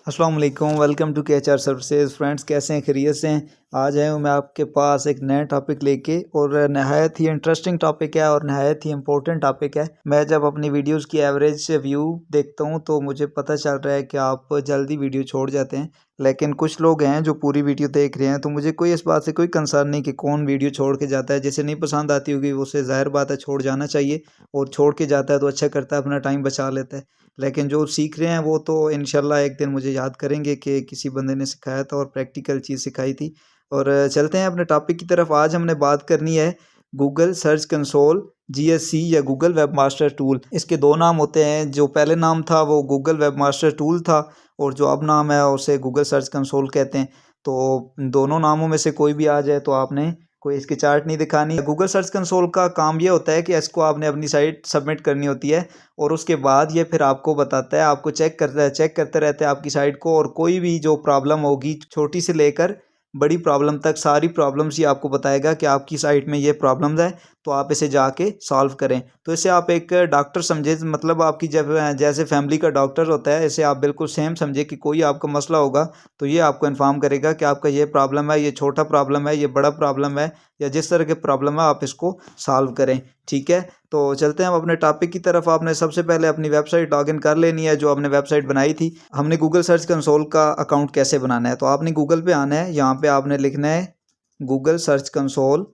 अस्सलाम वालेकुम, welcome to KHR services. Friends, कैसे हैं? खैरियत से हैं? आज आया हूँ मैं आपके पास एक नया टॉपिक लेके, और नहायत ही इंटरेस्टिंग टॉपिक है और नहायत ही इम्पोर्टेंट टॉपिक है। मैं जब अपनी वीडियोस की एवरेज व्यू देखता हूँ तो मुझे पता चल रहा है कि आप जल्दी वीडियो छोड़ जाते हैं, लेकिन कुछ लोग हैं जो पूरी वीडियो देख रहे हैं। तो मुझे कोई इस बात से कोई कंसर्न नहीं कि कौन वीडियो छोड़ के जाता है। जिसे नहीं पसंद आती होगी उसे ज़ाहिर बात है छोड़ जाना चाहिए, और छोड़ के जाता है तो अच्छा करता है, अपना टाइम बचा लेता है। लेकिन जो सीख रहे हैं वो तो इंशाल्लाह एक दिन मुझे याद करेंगे कि किसी बंदे ने सिखाया था और प्रैक्टिकल चीज़ सिखाई थी। और चलते हैं अपने टॉपिक की तरफ। आज हमने बात करनी है गूगल सर्च कंसोल, GSC या गूगल वेब मास्टर टूल। इसके दो नाम होते हैं। जो पहले नाम था वो गूगल वेब मास्टर टूल था, और जो अब नाम है उसे गूगल सर्च कंसोल कहते हैं। तो दोनों नामों में से कोई भी आ जाए तो आपने कोई इसकी चार्ट नहीं दिखानी। गूगल सर्च कंसोल का काम ये होता है कि इसको आपने अपनी साइट सबमिट करनी होती है, और उसके बाद ये फिर आपको बताता है, आपको चेक करते रहते हैं आपकी साइट को। और कोई भी जो प्रॉब्लम होगी, छोटी से लेकर बड़ी प्रॉब्लम तक, सारी प्रॉब्लम्स ये आपको बताएगा कि आपकी साइट में ये प्रॉब्लम्स है, तो आप इसे जाके सॉल्व करें। तो इसे आप एक डॉक्टर समझे, मतलब आपकी जब जैसे फैमिली का डॉक्टर होता है, इसे आप बिल्कुल सेम समझे कि कोई आपका मसला होगा तो ये आपको इन्फॉर्म करेगा कि आपका ये प्रॉब्लम है, ये छोटा प्रॉब्लम है, ये बड़ा प्रॉब्लम है, या जिस तरह के प्रॉब्लम है आप इसको सॉल्व करें। ठीक है, तो चलते हैं हम अपने टॉपिक की तरफ। आपने सबसे पहले अपनी वेबसाइट लॉगिन कर लेनी है, जो आपने वेबसाइट बनाई थी। हमने गूगल सर्च कंसोल का अकाउंट कैसे बनाना है, तो आपने गूगल पे आना है। यहाँ पे आपने लिखना है गूगल सर्च कंसोल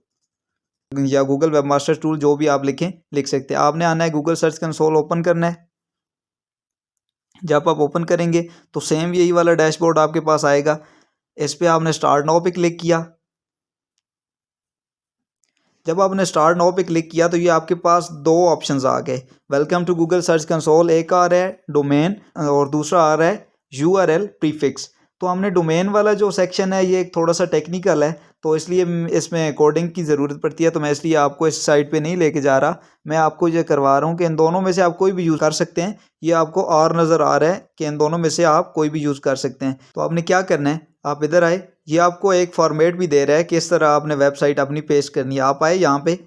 या गूगल वेब मास्टर टूल, जो भी आप लिख सकते हैं। आपने आना है गूगल सर्च कंसोल, ओपन करना है। जब आप ओपन करेंगे तो सेम यही वाला डैशबोर्ड आपके पास आएगा। इस पे आपने स्टार्ट नाउ पे क्लिक किया। जब आपने स्टार्ट नाउ पे क्लिक किया तो ये आपके पास दो ऑप्शंस आ गए, welcome to Google search console. एक आ रहा है डोमेन, और दूसरा आ रहा है URL प्रीफिक्स। तो हमने डोमेन वाला जो सेक्शन है ये थोड़ा सा टेक्निकल है, तो इसलिए इसमें कोडिंग की ज़रूरत पड़ती है। तो मैं इसलिए आपको इस साइट पे नहीं लेके जा रहा। मैं आपको ये करवा रहा हूँ कि इन दोनों में से आप कोई भी यूज़ कर सकते हैं। ये आपको और नज़र आ रहा है कि इन दोनों में से आप कोई भी यूज़ कर सकते हैं। तो आपने क्या करना है, आप इधर आए। ये आपको एक फॉर्मेट भी दे रहा है कि इस तरह आपने वेबसाइट अपनी पेस्ट करनी है। आप आए यहाँ पे।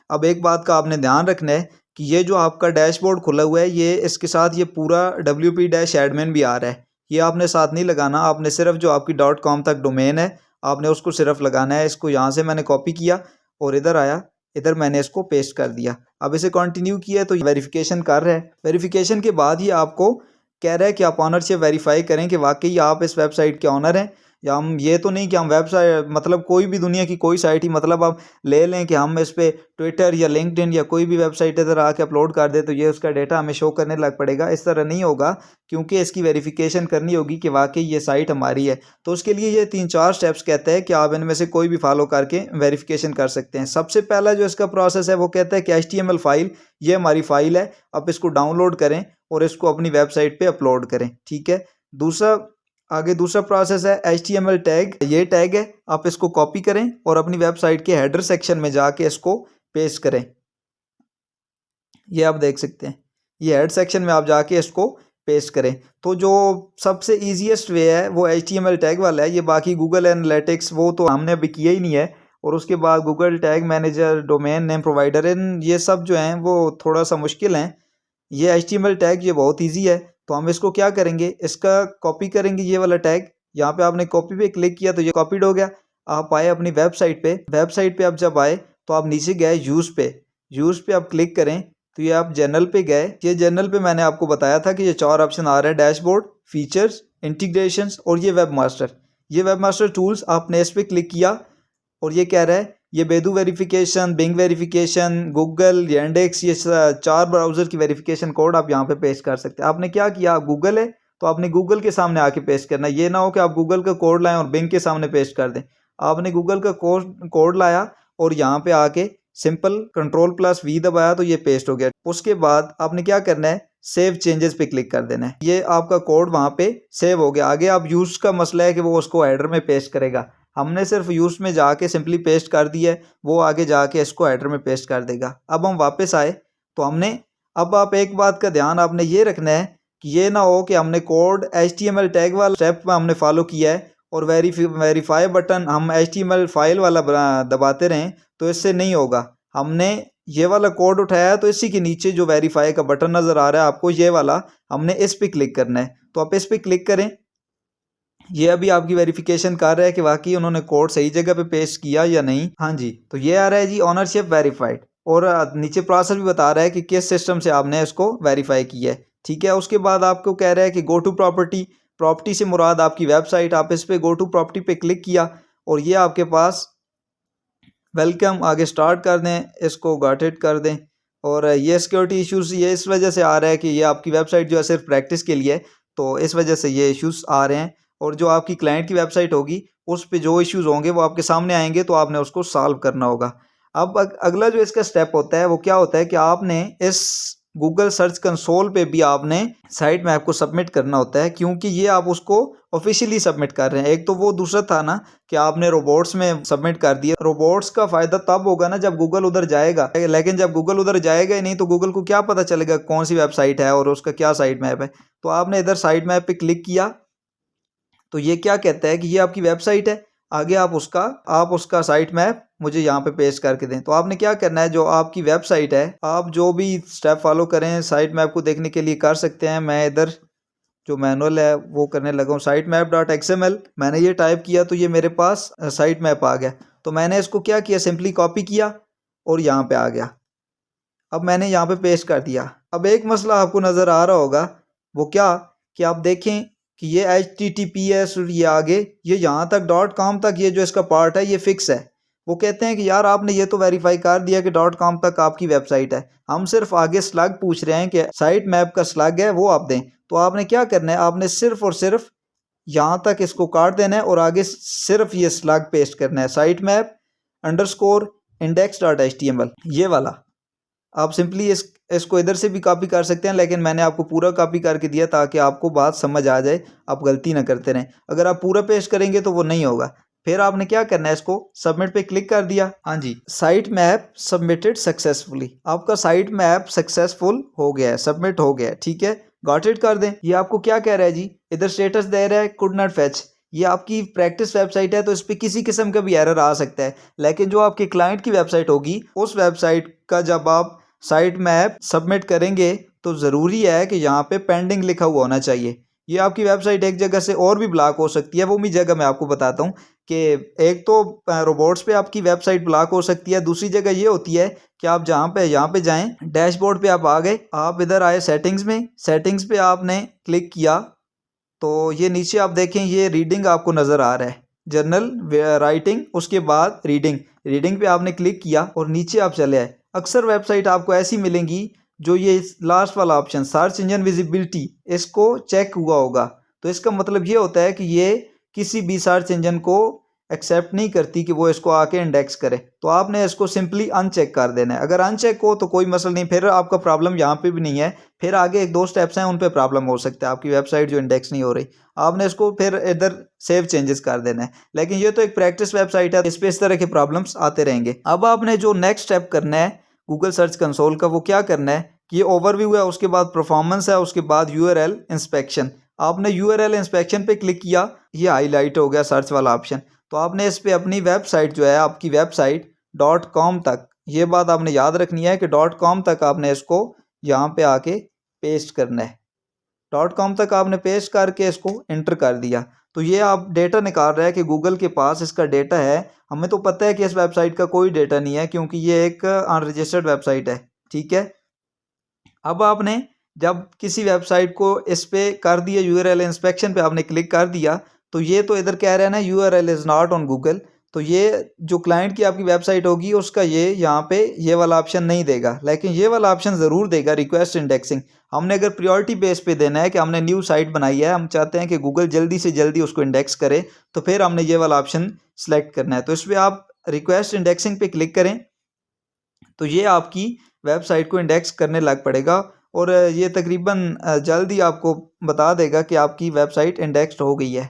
अब एक बात का आपने ध्यान रखना है कि ये जो आपका डैशबोर्ड खुला हुआ है, ये इसके साथ ये पूरा WP-admin भी आ रहा है। ये आपने साथ नहीं लगाना। आपने सिर्फ जो आपकी .com तक डोमेन है, आपने उसको सिर्फ लगाना है। इसको यहाँ से मैंने कॉपी किया और इधर आया, इधर मैंने इसको पेस्ट कर दिया। अब इसे कंटिन्यू किया तो वेरिफिकेशन कर रहा है। वेरिफिकेशन के बाद ही आपको कह रहा है कि आप ऑनरशिप वेरीफाई करें कि वाकई आप इस वेबसाइट के ऑनर हैं। या हम ये तो नहीं कि हम वेबसाइट, मतलब कोई भी दुनिया की कोई साइट ही मतलब आप ले लें कि हम इस पे ट्विटर या लिंक्डइन या कोई भी वेबसाइट इधर आके अपलोड कर दे तो ये उसका डेटा हमें शो करने लग पड़ेगा। इस तरह नहीं होगा, क्योंकि इसकी वेरिफिकेशन करनी होगी कि वाकई ये साइट हमारी है। तो उसके लिए ये 3-4 स्टेप्स कहते हैं कि आप इनमें से कोई भी फॉलो करके वेरिफिकेशन कर सकते हैं। सबसे पहला जो इसका प्रोसेस है वो कहता है कि HTML फाइल, ये हमारी फाइल है, आप इसको डाउनलोड करें और इसको अपनी वेबसाइट पे अपलोड करें। ठीक है, दूसरा प्रोसेस है HTML टैग। ये टैग है, आप इसको कॉपी करें और अपनी वेबसाइट के हेडर सेक्शन में जाके इसको पेस्ट करें। ये आप देख सकते हैं, ये हेड सेक्शन में आप जाके इसको पेस्ट करें। तो जो सबसे ईजीएस्ट वे है वो HTML टैग वाला है। ये बाकी गूगल एनालिटिक्स वो तो हमने अभी किया ही नहीं है, और उसके बाद Google tag manager, domain name provider, इन ये सब जो हैं वो थोड़ा सा मुश्किल हैं। ये HTML टैग ये बहुत ईजी है। तो हम इसको क्या करेंगे, इसका कॉपी करेंगे ये वाला टैग। यहाँ पे आपने कॉपी पे क्लिक किया तो ये कॉपीड हो गया। आप आए अपनी वेबसाइट पे आप जब आए तो आप नीचे गए यूज़ पे आप क्लिक करें तो ये आप जनरल पे गए। ये जनरल पे मैंने आपको बताया था कि ये 4 ऑप्शन आ रहे हैं, डैशबोर्ड, फीचर्स, इंटीग्रेशंस और ये वेब मास्टर टूल्स। आपने इस पे क्लिक किया और ये कह रहा है ये Baidu verification, Bing verification, Google, Yandex, ये 4 ब्राउज़र की वेरिफिकेशन कोड आप यहाँ पे पेस्ट कर सकते हैं। आपने क्या किया, गूगल है तो आपने गूगल के सामने आके पेस्ट करना है। ये ना हो कि आप गूगल का कोड लाएं और बिंग के सामने पेस्ट कर दें। आपने गूगल का कोड लाया और यहाँ पे आके सिंपल Ctrl+V दबाया तो ये पेस्ट हो गया। उसके बाद आपने क्या करना है, सेव चेंजेस पे क्लिक कर देना है। ये आपका कोड वहाँ पे सेव हो गया। आगे आप यूज़ का मसला है कि वो उसको हेडर में पेस्ट करेगा। हमने सिर्फ यूज़ में जाके सिंपली पेस्ट कर दिया है, वो आगे जाके इसको हेडर में पेस्ट कर देगा। अब हम वापस आए तो अब आप एक बात का ध्यान आपने ये रखना है कि ये ना हो कि हमने कोड HTML टैग वाला स्टेप में हमने फॉलो किया है और वेरीफाई बटन हम HTML फाइल वाला दबाते रहें, तो इससे नहीं होगा। हमने ये वाला कोड उठाया तो इसी के नीचे जो वेरीफाई का बटन नज़र आ रहा है आपको, ये वाला हमने इस पे क्लिक करना है। तो आप इस पे क्लिक करें। ये अभी आपकी वेरिफिकेशन कर रहा है कि वाकई उन्होंने कोड सही जगह पे पेश किया या नहीं। हाँ जी, तो ये आ रहा है जी ओनरशिप वेरीफाइड, और नीचे प्रोसेस भी बता रहा है कि किस सिस्टम से आपने इसको वेरीफाई किया है। ठीक है, उसके बाद आपको कह रहा है कि गो टू प्रॉपर्टी, प्रॉपर्टी से मुराद आपकी वेबसाइट, आप इस पे गो टू प्रॉपर्टी पे क्लिक किया और ये आपके पास वेलकम, आगे स्टार्ट कर दें, इसको गॉट इट कर दें। और ये सिक्योरिटी इश्यूज ये इस वजह से आ रहा है कि ये आपकी वेबसाइट जो है सिर्फ प्रैक्टिस के लिए है, तो इस वजह से ये इश्यूज आ रहे हैं। और जो आपकी क्लाइंट की वेबसाइट होगी उस पे जो इश्यूज होंगे वो आपके सामने आएंगे, तो आपने उसको सॉल्व करना होगा। अब अगला जो इसका स्टेप होता है वो क्या होता है कि आपने इस गूगल सर्च कंसोल पे भी आपने साइट मैप को सबमिट करना होता है, क्योंकि ये आप उसको ऑफिशियली सबमिट कर रहे हैं। एक तो वो दूसरा था ना कि आपने रोबोट्स में सबमिट कर दिया। रोबोट्स का फायदा तब होगा ना जब गूगल उधर जाएगा, लेकिन जब गूगल उधर जाएगा ही नहीं तो गूगल को क्या पता चलेगा कौन सी वेबसाइट है और उसका क्या साइट मैप है। तो आपने इधर साइट मैप पे क्लिक किया तो ये क्या कहता है कि ये आपकी वेबसाइट है, आगे आप उसका साइट मैप मुझे यहाँ पे पेस्ट करके दें। तो आपने क्या करना है, जो आपकी वेबसाइट है आप जो भी स्टेप फॉलो करें साइट मैप को देखने के लिए कर सकते हैं। मैं इधर जो मैनुअल है वो करने लगा हूँ। साइट मैप डॉट XML मैंने ये टाइप किया तो ये मेरे पास साइट मैप आ गया। तो मैंने इसको क्या किया, सिंपली कॉपी किया और यहाँ पे आ गया। अब मैंने यहाँ पे पेस्ट कर दिया। अब एक मसला आपको नज़र आ रहा होगा, वो क्या कि आप देखें कि ये HTTPS और ये आगे ये यहाँ तक .com तक ये जो इसका पार्ट है ये फिक्स है। वो कहते हैं कि यार आपने ये तो वेरीफाई कर दिया कि .com तक आपकी वेबसाइट है, हम सिर्फ आगे स्लग पूछ रहे हैं कि साइट मैप का स्लग है वो आप दें। तो आपने क्या करना है, आपने सिर्फ और सिर्फ यहाँ तक इसको काट देना है और आगे सिर्फ ये स्लग पेस्ट करना है, साइट मैप अंडरस्कोर index.html ये वाला। आप सिंपली इसको इधर से भी कॉपी कर सकते हैं, लेकिन मैंने आपको पूरा कॉपी करके दिया ताकि आपको बात समझ आ जाए, आप गलती ना करते रहें। अगर आप पूरा पेस्ट करेंगे तो वो नहीं होगा। फिर आपने क्या करना है, इसको सबमिट पे क्लिक कर दिया। हाँ जी, साइट मैप सबमिटेड सक्सेसफुली, आपका साइट मैप सक्सेसफुल हो गया है, सबमिट हो गया है। ठीक है, गॉट इट कर दें। ये आपको क्या कह रहा है जी, इधर स्टेटस दे रहा है कुड नॉट फैच। ये आपकी प्रैक्टिस वेबसाइट है तो इस पर किसी किस्म का भी एरर आ सकता है, लेकिन जो आपके क्लाइंट की वेबसाइट होगी उस वेबसाइट का जब आप साइट मैप सबमिट करेंगे तो ज़रूरी है कि यहाँ पे पेंडिंग लिखा हुआ होना चाहिए। ये आपकी वेबसाइट एक जगह से और भी ब्लॉक हो सकती है, वो भी जगह मैं आपको बताता हूँ कि एक तो रोबोट्स पे आपकी वेबसाइट ब्लॉक हो सकती है, दूसरी जगह ये होती है कि आप यहाँ पे जाएं, डैशबोर्ड पे आप आ गए, आप इधर आए सेटिंग्स में, सेटिंग्स पे आपने क्लिक किया तो ये नीचे आप देखें ये रीडिंग आपको नज़र आ रहा है, जर्नल राइटिंग, उसके बाद रीडिंग पे आपने क्लिक किया और नीचे आप चले आए। अक्सर वेबसाइट आपको ऐसी मिलेंगी जो ये लास्ट वाला ऑप्शन सर्च इंजन विजिबिलिटी इसको चेक हुआ होगा, तो इसका मतलब ये होता है कि ये किसी भी सर्च इंजन को एक्सेप्ट नहीं करती कि वो इसको आके इंडेक्स करे। तो आपने इसको सिंपली अनचेक कर देना है। अगर अनचेक हो तो कोई मसला नहीं, फिर आपका प्रॉब्लम यहाँ पे भी नहीं है, फिर आगे एक दो स्टेप्स हैं उन पे प्रॉब्लम हो सकता है, आपकी वेबसाइट जो इंडेक्स नहीं हो रही। आपने इसको फिर इधर सेव चेंजेस कर देना है। लेकिन ये तो एक प्रैक्टिस वेबसाइट है, इस पे इस तरह के प्रॉब्लम्स आते रहेंगे। अब आपने जो नेक्स्ट स्टेप करना है गूगल सर्च कंसोल का, वो क्या करना है कि ये ओवरव्यू है, उसके बाद परफॉर्मेंस है, उसके बाद URL इंस्पेक्शन। आपने URL इंस्पेक्शन पे क्लिक किया, ये हाईलाइट हो गया सर्च वाला ऑप्शन। तो आपने इस पे अपनी वेबसाइट जो है आपकी वेबसाइट .com तक, ये बात आपने याद रखनी है कि .com तक आपने इसको यहाँ पे आके पेस्ट करना है। .com तक आपने पेस्ट करके इसको इंटर कर दिया तो ये आप डेटा निकाल रहा है कि गूगल के पास इसका डेटा है। हमें तो पता है कि इस वेबसाइट का कोई डेटा नहीं है क्योंकि ये एक अनरजिस्टर्ड वेबसाइट है। ठीक है, अब आपने जब किसी वेबसाइट को इस पे कर दिया URL इंस्पेक्शन पे आपने क्लिक कर दिया तो ये तो इधर कह रहा है ना URL is not on Google, तो ये जो क्लाइंट की आपकी वेबसाइट होगी उसका ये यहाँ पे ये वाला ऑप्शन नहीं देगा, लेकिन ये वाला ऑप्शन ज़रूर देगा, रिक्वेस्ट इंडेक्सिंग। हमने अगर प्रायोरिटी बेस पे देना है कि हमने न्यू साइट बनाई है, हम चाहते हैं कि गूगल जल्दी से जल्दी उसको इंडेक्स करे, तो फिर हमने ये वाला ऑप्शन सेलेक्ट करना है। तो इस पर आप रिक्वेस्ट इंडेक्सिंग पे क्लिक करें तो ये आपकी वेबसाइट को इंडेक्स करने लग पड़ेगा और ये तकरीबन जल्दी आपको बता देगा कि आपकी वेबसाइट इंडेक्स्ड हो गई है।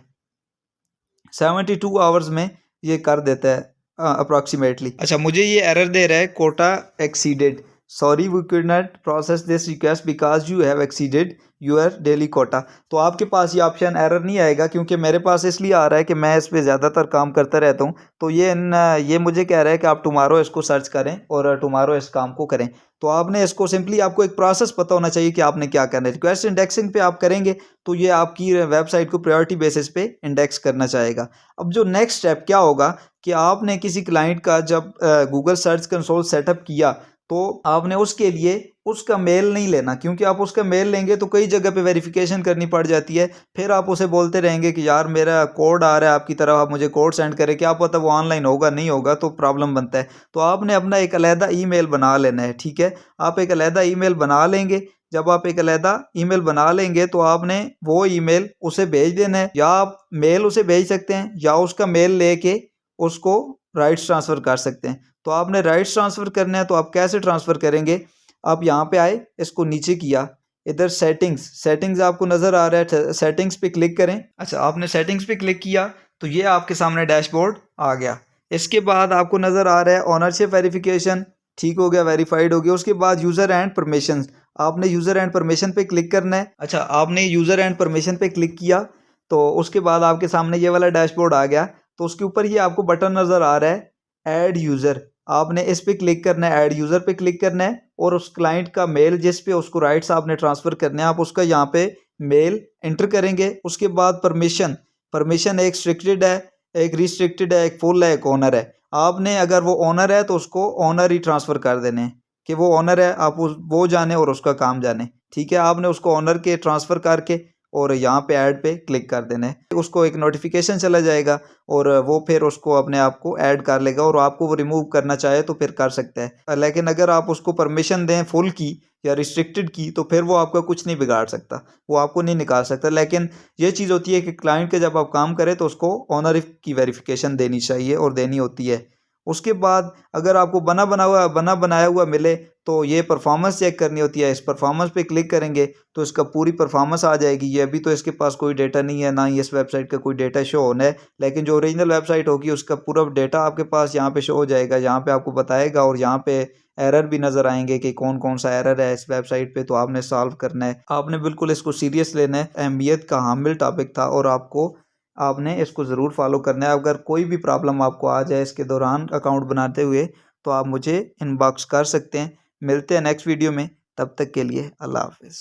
72 आवर्स में ये कर देता है अप्रॉक्सीमेटली। अच्छा, मुझे ये एरर दे रहा है quota exceeded, sorry we could not process this request because you have exceeded your daily quota. तो आपके पास ये ऑप्शन एरर नहीं आएगा, क्योंकि मेरे पास इसलिए आ रहा है कि मैं इस पर ज़्यादातर काम करता रहता हूँ। तो ये मुझे कह रहा है कि आप टुमारो इसको सर्च करें और टुमारो इस काम को करें। तो आपने इसको सिंपली, आपको एक प्रोसेस पता होना चाहिए कि आपने क्या करना है। रिक्वेस्ट इंडेक्सिंग पे आप करेंगे तो ये आपकी वेबसाइट को प्रायोरिटी बेसिस पे इंडेक्स करना चाहेगा। अब जो नेक्स्ट स्टेप क्या होगा कि आपने किसी क्लाइंट का जब गूगल सर्च कंसोल सेटअप किया तो आपने उसके लिए उसका मेल नहीं लेना, क्योंकि आप उसका मेल लेंगे तो कई जगह पे वेरिफिकेशन करनी पड़ जाती है। फिर आप उसे बोलते रहेंगे कि यार मेरा कोड आ रहा है आपकी तरफ, आप मुझे कोड सेंड करें, क्या पता वो ऑनलाइन होगा नहीं होगा, तो प्रॉब्लम बनता है। तो आपने अपना एक अलहदा ईमेल बना लेना है, ठीक है। आप एक अलहदा ईमेल बना लेंगे। जब आप एक अलहदा ईमेल बना लेंगे तो आपने वो ईमेल उसे भेज देना है, या आप मेल उसे भेज सकते हैं या उसका मेल लेके उसको राइट्स ट्रांसफ़र कर सकते हैं। तो आपने राइट्स ट्रांसफ़र करना है तो आप कैसे ट्रांसफ़र करेंगे, आप यहाँ पे आए, इसको नीचे किया, इधर सेटिंग्स आपको नज़र आ रहा है, सेटिंग्स पे क्लिक करें। अच्छा, आपने सेटिंग्स पे क्लिक किया तो ये आपके सामने डैशबोर्ड आ गया। इसके बाद आपको नज़र आ रहा है ओनरशिप वेरिफिकेशन, ठीक हो गया, वेरीफाइड हो गया। उसके बाद यूज़र एंड परमिशंस, आपने यूज़र एंड परमिशन पे क्लिक करना है। अच्छा, आपने यूज़र एंड परमिशन पे क्लिक किया तो उसके बाद आपके सामने ये वाला डैशबोर्ड आ गया। तो उसके ऊपर ये आपको बटन नज़र आ रहा है ऐड यूज़र, आपने इस पे क्लिक करना है, ऐड यूज़र पे क्लिक करना है और उस क्लाइंट का मेल जिस पे उसको राइट्स आपने ट्रांसफ़र करने हैं, आप उसका यहाँ पे मेल एंटर करेंगे। उसके बाद परमिशन एक स्ट्रिक्टेड है, एक रिस्ट्रिक्टेड है, एक फुल है, एक ओनर है। आपने अगर वो ओनर है तो उसको ओनर ही ट्रांसफ़र कर देने हैं कि वो ओनर है, आप वो जाने और उसका काम जाने, ठीक है। आपने उसको ओनर के ट्रांसफ़र करके और यहाँ पे ऐड पे क्लिक कर देना है। उसको एक नोटिफिकेशन चला जाएगा और वो फिर उसको अपने आप को ऐड कर लेगा, और आपको वो रिमूव करना चाहे तो फिर कर सकता है। लेकिन अगर आप उसको परमिशन दें फुल की या रिस्ट्रिक्टेड की तो फिर वो आपका कुछ नहीं बिगाड़ सकता, वो आपको नहीं निकाल सकता। लेकिन ये चीज़ होती है कि क्लाइंट के जब आप काम करें तो उसको ओनर की वेरिफिकेशन देनी चाहिए और देनी होती है। उसके बाद अगर आपको बना बनाया हुआ मिले तो ये परफॉर्मेंस चेक करनी होती है। इस परफॉर्मेंस पे क्लिक करेंगे तो इसका पूरी परफॉर्मेंस आ जाएगी। ये अभी तो इसके पास कोई डेटा नहीं है, ना ही इस वेबसाइट का कोई डेटा शो होना है, लेकिन जो ओरिजिनल वेबसाइट होगी उसका पूरा डेटा आपके पास यहाँ पे शो हो जाएगा, यहाँ पे आपको बताएगा। और यहाँ पे एरर भी नज़र आएंगे कि कौन कौन सा एरर है इस वेबसाइट पे, तो आपने सॉल्व करना है। आपने बिल्कुल इसको सीरियस लेना है, अहमियत का हामिल टॉपिक था और आपने इसको ज़रूर फॉलो करना है। अगर कोई भी प्रॉब्लम आपको आ जाए इसके दौरान अकाउंट बनाते हुए तो आप मुझे इनबॉक्स कर सकते हैं। मिलते हैं नेक्स्ट वीडियो में, तब तक के लिए अल्लाह हाफ़िज़।